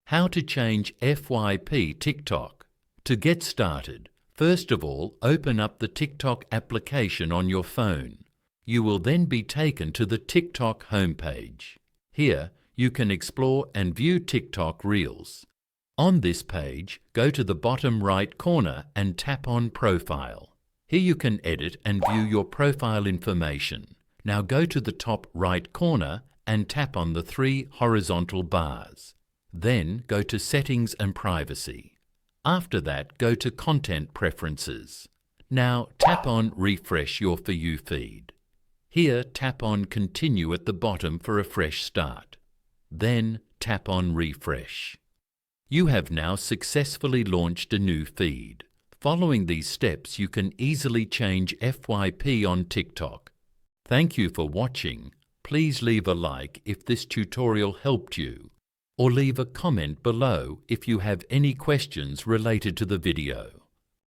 How to change FYP TikTok. To get started, first of all, open up the TikTok application on your phone. You will then be taken to the TikTok homepage. Here, you can explore and view TikTok Reels. On this page, go to the bottom right corner and tap on Profile. Here you can edit and view your profile information. Now go to the top right corner and tap on the 3 horizontal bars. Then go to Settings and Privacy. After that, go to Content Preferences. Now tap on Refresh your For You feed. Here tap on Continue at the bottom for a fresh start. Then tap on Refresh. You have now successfully launched a new feed. Following these steps, you can easily change FYP on TikTok. Thank you for watching. Please leave a like if this tutorial helped you, or leave a comment below if you have any questions related to the video.